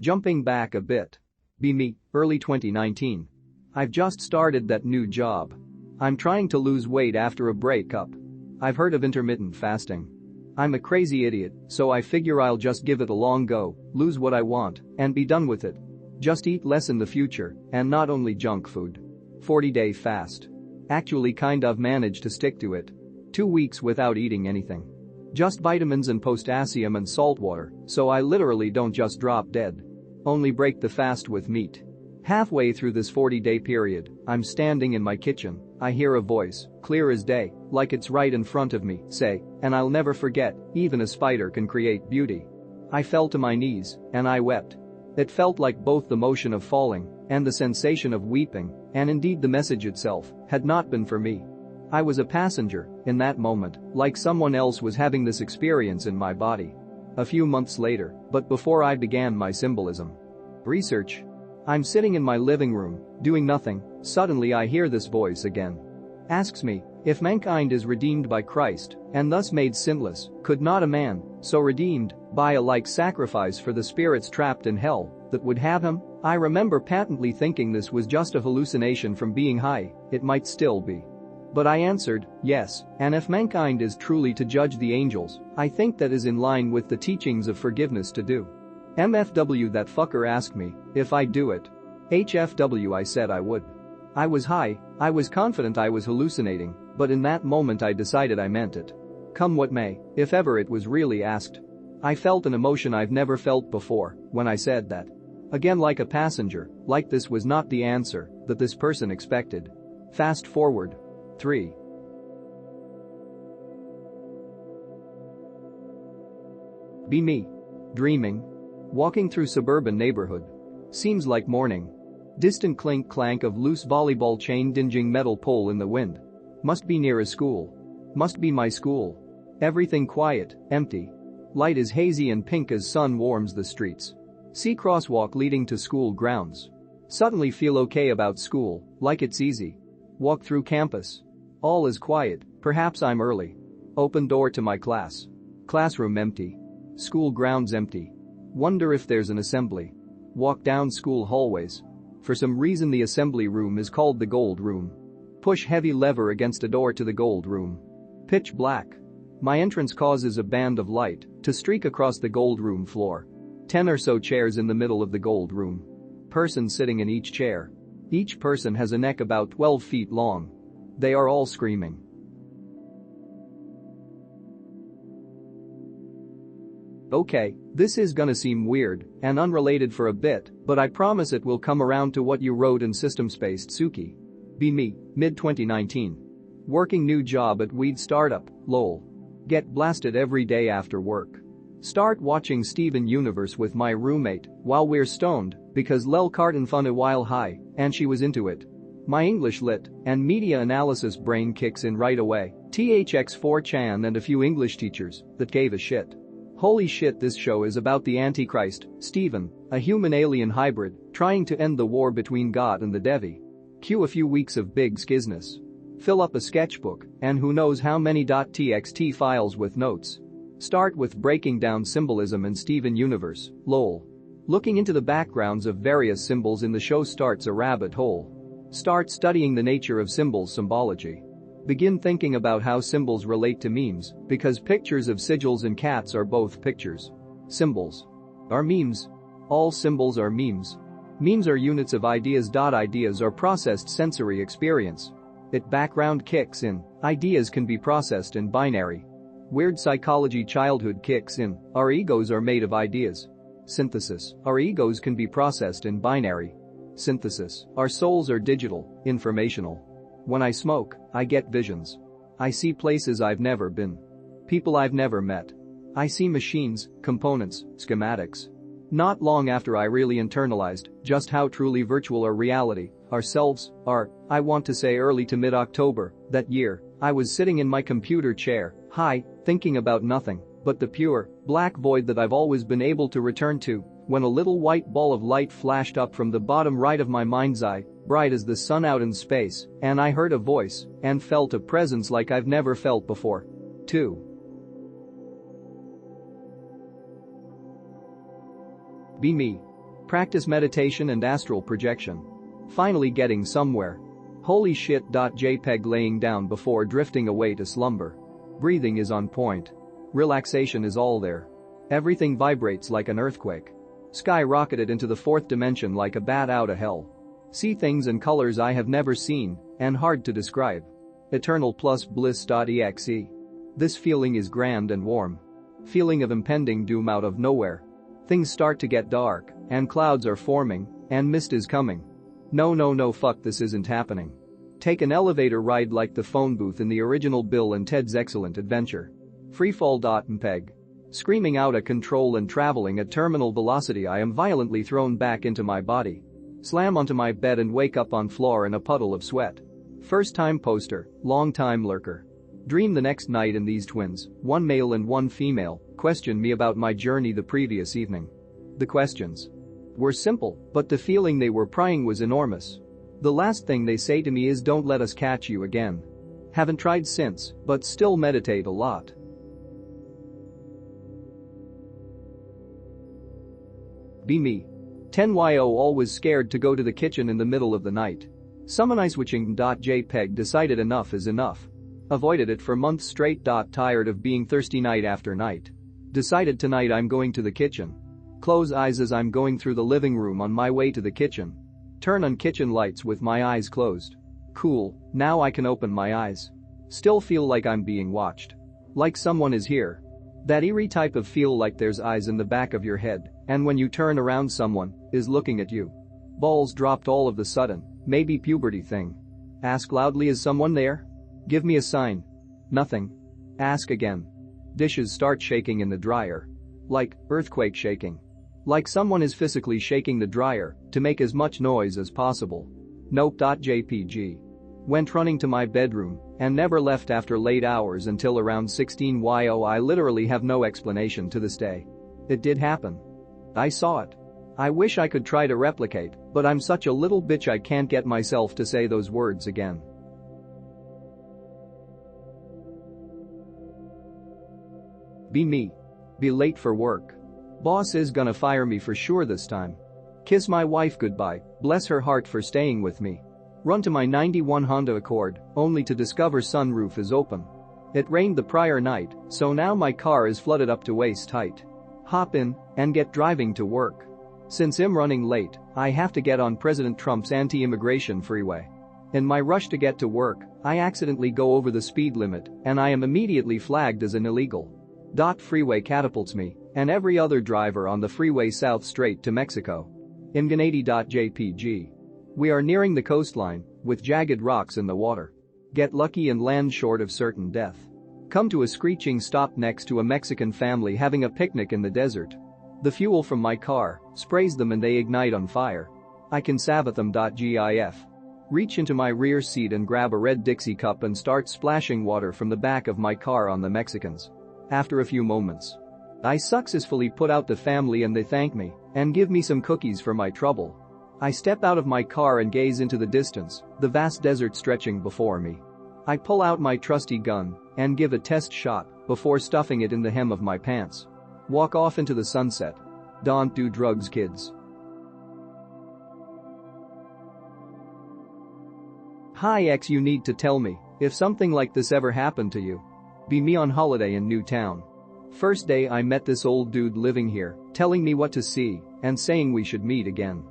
Jumping back a bit. Be me, early 2019. I've just started that new job. I'm trying to lose weight after a breakup. I've heard of intermittent fasting. I'm a crazy idiot, so I figure I'll just give it a long go, lose what I want, and be done with it. Just eat less in the future, and not only junk food. 40-day fast. Actually kind of managed to stick to it. 2 weeks without eating anything. Just vitamins and potassium and salt water, so I literally don't just drop dead. Only break the fast with meat. Halfway through this 40-day period, I'm standing in my kitchen, I hear a voice, clear as day, like it's right in front of me, say, and I'll never forget, even a spider can create beauty. I fell to my knees, and I wept. It felt like both the motion of falling and the sensation of weeping, and indeed the message itself, had not been for me. I was a passenger, in that moment, like someone else was having this experience in my body. A few months later, but before I began my symbolism research. I'm sitting in my living room, doing nothing, suddenly I hear this voice again. Asks me, if mankind is redeemed by Christ, and thus made sinless, could not a man, so redeemed, buy a like sacrifice for the spirits trapped in hell, that would have him? I remember patently thinking this was just a hallucination from being high, it might still be. But I answered, yes, and if mankind is truly to judge the angels, I think that is in line with the teachings of forgiveness to do. MFW that fucker asked me if I'd do it. HFW I said I would. I was high, I was confident I was hallucinating, but in that moment I decided I meant it. Come what may, if ever it was really asked. I felt an emotion I've never felt before when I said that. Again like a passenger, like this was not the answer that this person expected. Fast forward. 3. Be me. Dreaming. Walking through suburban neighborhood. Seems like morning. Distant clink-clank of loose volleyball chain dinging metal pole in the wind. Must be near a school. Must be my school. Everything quiet, empty. Light is hazy and pink as sun warms the streets. See crosswalk leading to school grounds. Suddenly feel okay about school, like it's easy. Walk through campus. All is quiet, perhaps I'm early. Open door to my class. Classroom empty. School grounds empty. Wonder if there's an assembly. Walk down school hallways. For some reason the assembly room is called the gold room. Push heavy lever against a door to the gold room. Pitch black. My entrance causes a band of light to streak across the gold room floor. 10 or so chairs in the middle of the gold room. Person sitting in each chair. Each person has a neck about 12 feet long. They are all screaming. Okay, this is gonna seem weird and unrelated for a bit, but I promise it will come around to what you wrote in System Space Tsuki. Be me, mid-2019. Working new job at weed startup, lol. Get blasted every day after work. Start watching Steven Universe with my roommate while we're stoned because lel carton fun a while high and she was into it. My English lit and media analysis brain kicks in right away. THX 4chan and a few English teachers that gave a shit. Holy shit, this show is about the Antichrist, Stephen, a human-alien hybrid, trying to end the war between God and the Devi. Cue a few weeks of big skizness. Fill up a sketchbook, and who knows how many .txt files with notes. Start with breaking down symbolism in Steven Universe, lol. Looking into the backgrounds of various symbols in the show starts a rabbit hole. Start studying the nature of symbols symbology. Begin thinking about how symbols relate to memes, because pictures of sigils and cats are both pictures. Symbols are memes. All symbols are memes. Memes are units of ideas. Ideas are processed sensory experience. It background kicks in. Ideas can be processed in binary. Weird psychology childhood kicks in. Our egos are made of ideas. Synthesis. Our egos can be processed in binary. Synthesis. Our souls are digital, informational. When I smoke, I get visions. I see places I've never been. People I've never met. I see machines, components, schematics. Not long after I really internalized just how truly virtual our reality, ourselves, are, I want to say early to mid-October, that year, I was sitting in my computer chair, high, thinking about nothing but the pure, black void that I've always been able to return to, when a little white ball of light flashed up from the bottom right of my mind's eye, bright as the sun out in space, and I heard a voice and felt a presence like I've never felt before. 2. Be me. Practice meditation and astral projection. Finally getting somewhere. Holy shit. JPEG laying down before drifting away to slumber. Breathing is on point. Relaxation is all there. Everything vibrates like an earthquake. Skyrocketed into the fourth dimension like a bat out of hell. See things and colors I have never seen and hard to describe. Eternal plus bliss.exe. This feeling is grand and warm. Feeling of impending doom out of nowhere. Things start to get dark and clouds are forming and mist is coming. No, fuck, this isn't happening. Take an elevator ride like the phone booth in the original Bill and Ted's Excellent Adventure. Freefall.mpeg. Screaming out of control and traveling at terminal velocity, I am violently thrown back into my body. Slam onto my bed and wake up on floor in a puddle of sweat. First time poster, long time lurker. Dream the next night and these twins, one male and one female, questioned me about my journey the previous evening. The questions were simple, but the feeling they were prying was enormous. The last thing they say to me is, don't let us catch you again. Haven't tried since, but still meditate a lot. Be me. 10yo always scared to go to the kitchen in the middle of the night. Summon iSwitching.jpg decided enough is enough. Avoided it for months straight. Tired of being thirsty night after night. Decided tonight I'm going to the kitchen. Close eyes as I'm going through the living room on my way to the kitchen. Turn on kitchen lights with my eyes closed. Cool, now I can open my eyes. Still feel like I'm being watched. Like someone is here. That eerie type of feel like there's eyes in the back of your head, and when you turn around someone is looking at you. Balls dropped all of a sudden, maybe puberty thing. Ask loudly, is someone there? Give me a sign. Nothing. Ask again. Dishes start shaking in the dryer. Like earthquake shaking. Like someone is physically shaking the dryer to make as much noise as possible. Nope.jpg. Went running to my bedroom and never left after late hours until around 16yo. I literally have no explanation to this day. It did happen. I saw it. I wish I could try to replicate, but I'm such a little bitch I can't get myself to say those words again. Be me. Be late for work. Boss is gonna fire me for sure this time. Kiss my wife goodbye, bless her heart for staying with me. Run to my 91 Honda Accord, only to discover sunroof is open. It rained the prior night, so now my car is flooded up to waist height. Hop in and get driving to work. Since I'm running late, I have to get on President Trump's anti-immigration freeway. In my rush to get to work, I accidentally go over the speed limit and I am immediately flagged as an illegal. Freeway catapults me and every other driver on the freeway south straight to Mexico. Imganadi.jpg. We are nearing the coastline with jagged rocks in the water. Get lucky and land short of certain death. Come to a screeching stop next to a Mexican family having a picnic in the desert. The fuel from my car sprays them and they ignite on fire. I can savor them.gif. Reach into my rear seat and grab a red Dixie cup and start splashing water from the back of my car on the Mexicans. After a few moments, I successfully put out the family and they thank me and give me some cookies for my trouble. I step out of my car and gaze into the distance, the vast desert stretching before me. I pull out my trusty gun and give a test shot before stuffing it in the hem of my pants. Walk off into the sunset. Don't do drugs, kids. Hi X, you need to tell me if something like this ever happened to you. Be me on holiday in New Town. First day I met this old dude living here, telling me what to see and saying we should meet again.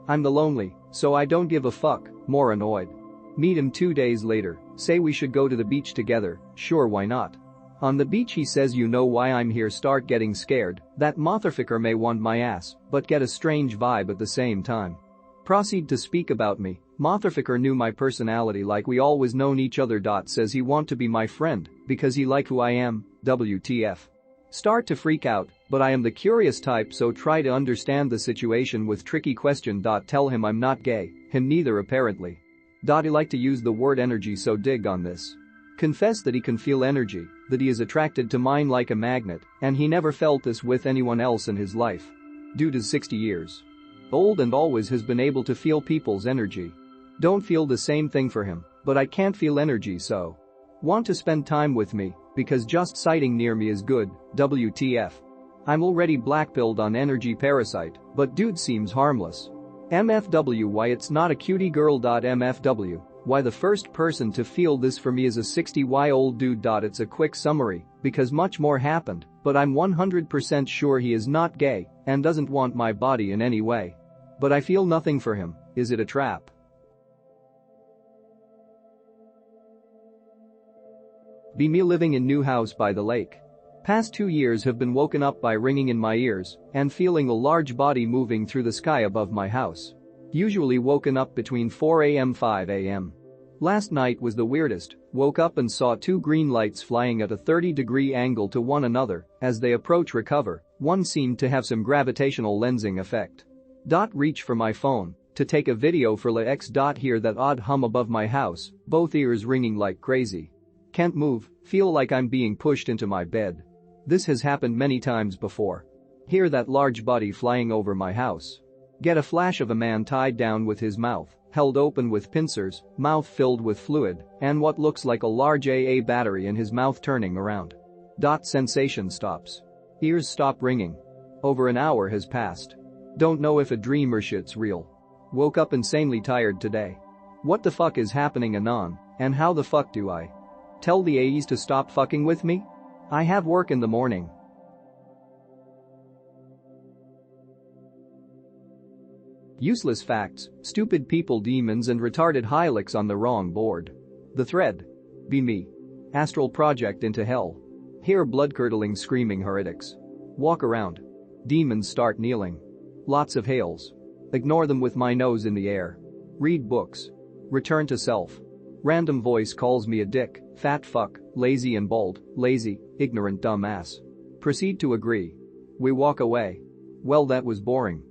I'm the lonely, so I don't give a fuck, more annoyed. Meet him 2 days later, say we should go to the beach together, sure, why not? On the beach he says, you know why I'm here, start getting scared, that motherfucker may want my ass, but get a strange vibe at the same time. Proceed to speak about me, motherfucker knew my personality like we always known each other. Says he want to be my friend, because he like who I am, WTF. Start to freak out, but I am the curious type, so try to understand the situation with tricky question. Tell him I'm not gay, him neither apparently. He like to use the word energy, so dig on this. Confess that he can feel energy, that he is attracted to mine like a magnet, and he never felt this with anyone else in his life. Dude is 60 years old and always has been able to feel people's energy. Don't feel the same thing for him, but I can't feel energy, so want to spend time with me, because just sighting near me is good, WTF. I'm already blackpilled on energy parasite, but dude seems harmless. MFW why it's not a cutie girl. MFW why the first person to feel this for me is a 60-year-old dude. It's a quick summary because much more happened, but I'm 100% sure he is not gay and doesn't want my body in any way. But I feel nothing for him. Is it a trap? Be me living in new house by the lake. Past 2 years have been woken up by ringing in my ears and feeling a large body moving through the sky above my house. Usually woken up between 4 a.m. 5 a.m. Last night was the weirdest, woke up and saw 2 green lights flying at a 30-degree angle to one another as they approach recover, one seemed to have some gravitational lensing effect. Reach for my phone to take a video for LaX. Hear that odd hum above my house, both ears ringing like crazy. Can't move, feel like I'm being pushed into my bed. This has happened many times before. Hear that large body flying over my house. Get a flash of a man tied down with his mouth held open with pincers, mouth filled with fluid, and what looks like a large AA battery in his mouth turning around. Sensation stops. Ears stop ringing. Over an hour has passed. Don't know if a dream or shit's real. Woke up insanely tired today. What the fuck is happening anon, and how the fuck do I tell the AEs to stop fucking with me? I have work in the morning. Useless facts, stupid people, demons and retarded hylix on the wrong board. The thread. Be me. Astral project into hell. Hear blood-curdling screaming heretics. Walk around. Demons start kneeling. Lots of hails. Ignore them with my nose in the air. Read books. Return to self. Random voice calls me a dick, fat fuck, lazy and bald, lazy, ignorant dumbass. Proceed to agree. We walk away. Well, that was boring.